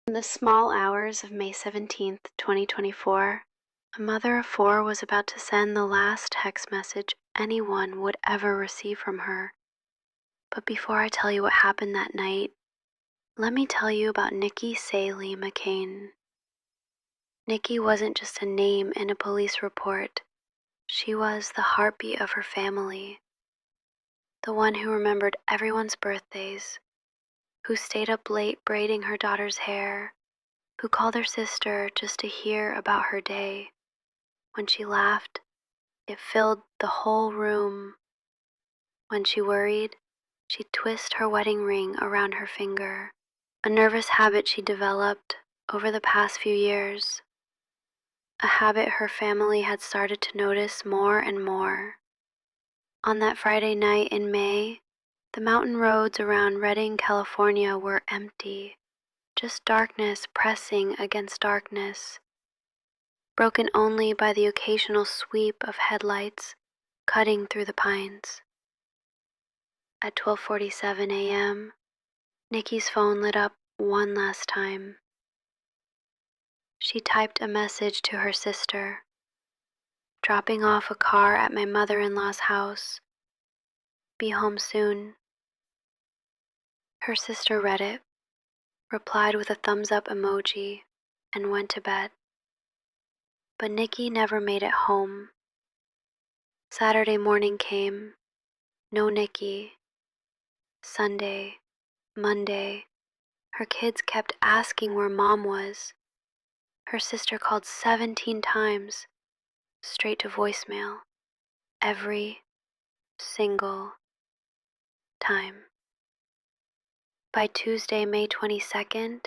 In the small hours of May 17th, 2024, a mother of four was about to send the last text message anyone would ever receive from her. But before I tell you what happened that night, let me tell you about Nikki Saelee-McCain. Nikki wasn't just a name in a police report. She was the heartbeat of her family, the one who remembered everyone's birthdays, who stayed up late braiding her daughter's hair, who called her sister just to hear about her day. When she laughed, it filled the whole room. When she worried, she'd twist her wedding ring around her finger, a nervous habit she developed over the past few years, a habit her family had started to notice more and more. On that Friday night in May, the mountain roads around Redding, California were empty, just darkness pressing against darkness, broken only by the occasional sweep of headlights cutting through the pines. At 12:47 a.m., Nikki's phone lit up one last time. She typed a message to her sister, dropping off a car at my mother-in-law's house. Be home soon. Her sister read it, replied with a thumbs-up emoji, and went to bed. But Nikki never made it home. Saturday morning came. No Nikki. Sunday, Monday. Her kids kept asking where Mom was. Her sister called 17 times, straight to voicemail, every single time. By Tuesday, May 22nd,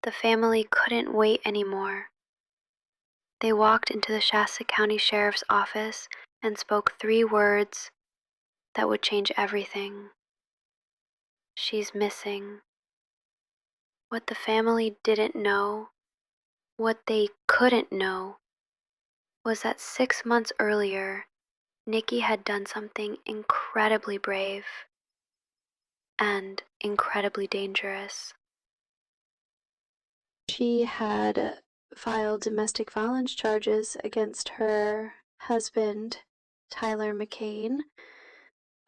the family couldn't wait anymore. They walked into the Shasta County Sheriff's Office and spoke 3 words that would change everything. She's missing. What the family didn't know, what they couldn't know, was that 6 months earlier, Nikki had done something incredibly brave and incredibly dangerous. She had filed domestic violence charges against her husband, Tyler McCain.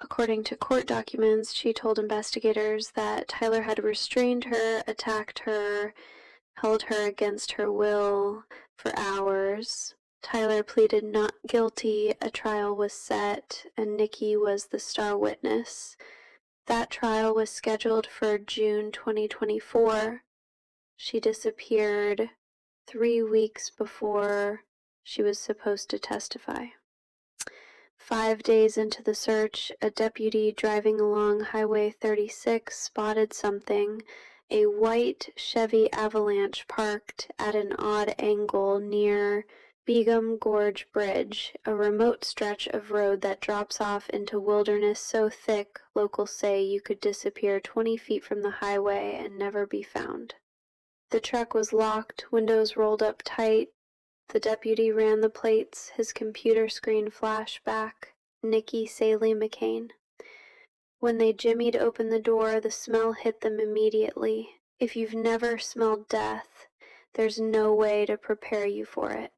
According to court documents, she told investigators that Tyler had restrained her, attacked her, held her against her will for hours. Tyler pleaded not guilty, a trial was set, and Nikki was the star witness. That trial was scheduled for June 2024. She disappeared 3 weeks before she was supposed to testify. 5 days into the search, a deputy driving along Highway 36 spotted something, a white Chevy Avalanche parked at an odd angle near Begum Gorge Bridge, a remote stretch of road that drops off into wilderness so thick, locals say you could disappear 20 feet from the highway and never be found. The truck was locked, windows rolled up tight. The deputy ran the plates, his computer screen flashed back. Nikki Saelee-McCain. When they jimmied open the door, the smell hit them immediately. If you've never smelled death, there's no way to prepare you for it.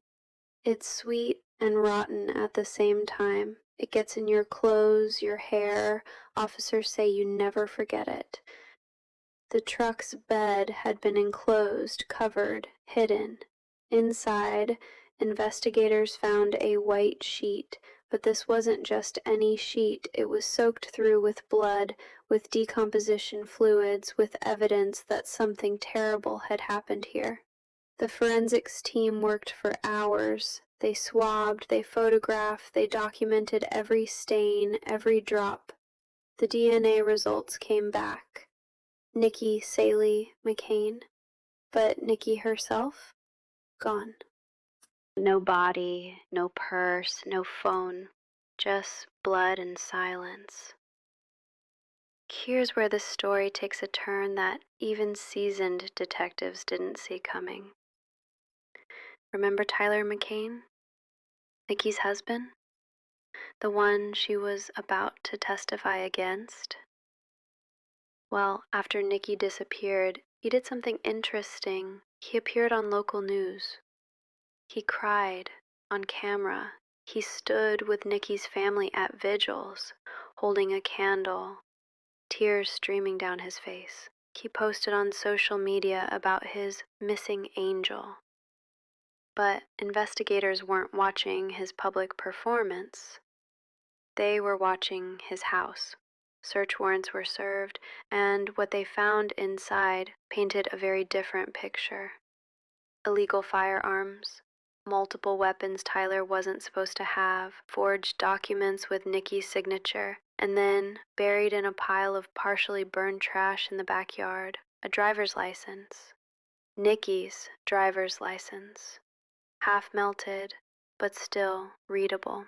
It's sweet and rotten at the same time. It gets in your clothes, your hair. Officers say you never forget it. The truck's bed had been enclosed, covered, hidden. Inside, investigators found a white sheet, but this wasn't just any sheet. It was soaked through with blood, with decomposition fluids, with evidence that something terrible had happened here. The forensics team worked for hours. They swabbed, they photographed, they documented every stain, every drop. The DNA results came back. Nikki Saelee-McCain, but Nikki herself, gone. No body, no purse, no phone, just blood and silence. Here's where the story takes a turn that even seasoned detectives didn't see coming. Remember Tyler McCain, Nikki's husband? The one she was about to testify against? Well, after Nikki disappeared, He did something interesting. He appeared on local news. He cried on camera. He stood with Nikki's family at vigils, holding a candle, tears streaming down his face. He posted on social media about his missing angel. But investigators weren't watching his public performance. They were watching his house. Search warrants were served, and what they found inside painted a very different picture. Illegal firearms, multiple weapons Tyler wasn't supposed to have, forged documents with Nikki's signature, and then, buried in a pile of partially burned trash in the backyard, a driver's license. Nikki's driver's license. Half melted, but still readable.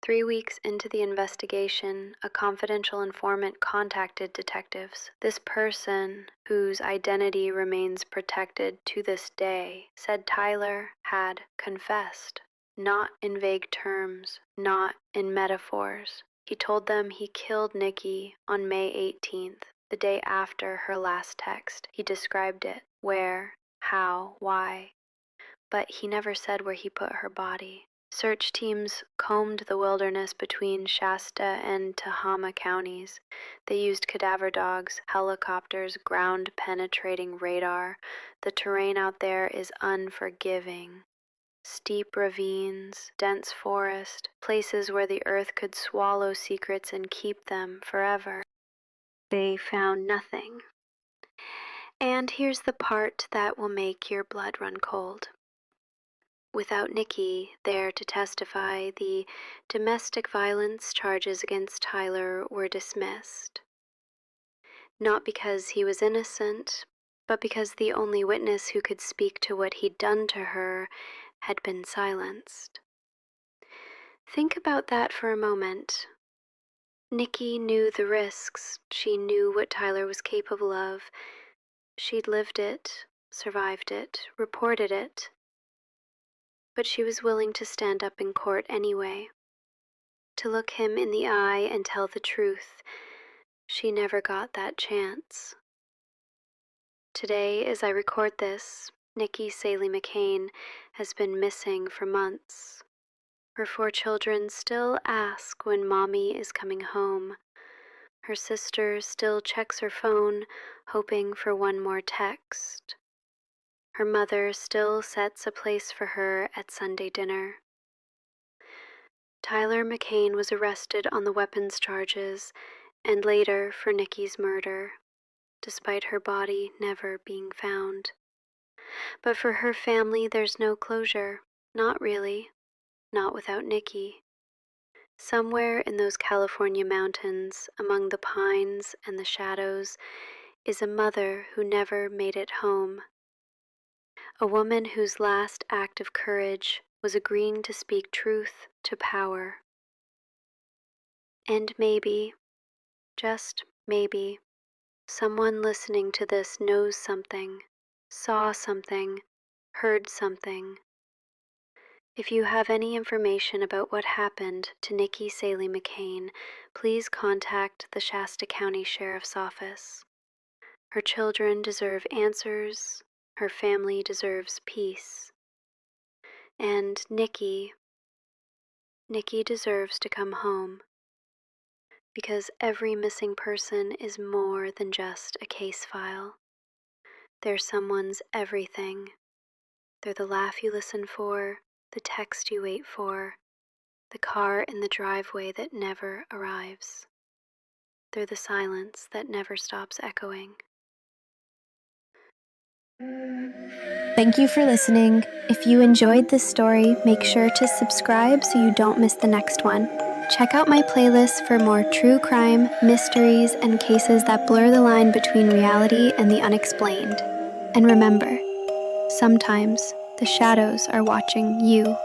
3 weeks into the investigation, a confidential informant contacted detectives. This person, whose identity remains protected to this day, said Tyler had confessed, not in vague terms, not in metaphors. He told them he killed Nikki on May 18th, the day after her last text. He described it, where, how, why, but he never said where he put her body. Search teams combed the wilderness between Shasta and Tehama counties. They used cadaver dogs, helicopters, ground-penetrating radar. The terrain out there is unforgiving. Steep ravines, dense forest, places where the earth could swallow secrets and keep them forever. They found nothing. And here's the part that will make your blood run cold. Without Nikki there to testify, the domestic violence charges against Tyler were dismissed. Not because he was innocent, but because the only witness who could speak to what he'd done to her had been silenced. Think about that for a moment. Nikki knew the risks. She knew what Tyler was capable of. She'd lived it, survived it, reported it. But she was willing to stand up in court anyway, to look him in the eye and tell the truth. She never got that chance. Today, as I record this, Nikki Saelee-McCain has been missing for months. Her 4 children still ask when Mommy is coming home. Her sister still checks her phone, hoping for one more text. Her mother still sets a place for her at Sunday dinner. Tyler McCain was arrested on the weapons charges and later for Nikki's murder, despite her body never being found. But for her family, there's no closure. Not really. Not without Nikki. Somewhere in those California mountains, among the pines and the shadows, is a mother who never made it home. A woman whose last act of courage was agreeing to speak truth to power. And maybe, just maybe, someone listening to this knows something, saw something, heard something. If you have any information about what happened to Nikki Saelee-McCain, please contact the Shasta County Sheriff's Office. Her children deserve answers. Her family deserves peace. And Nikki deserves to come home. Because every missing person is more than just a case file. They're someone's everything. They're the laugh you listen for, the text you wait for, the car in the driveway that never arrives. They're the silence that never stops echoing. Thank you for listening. If you enjoyed this story, make sure to subscribe so you don't miss the next one. Check out my playlist for more true crime, mysteries, and cases that blur the line between reality and the unexplained. And remember, sometimes the shadows are watching you.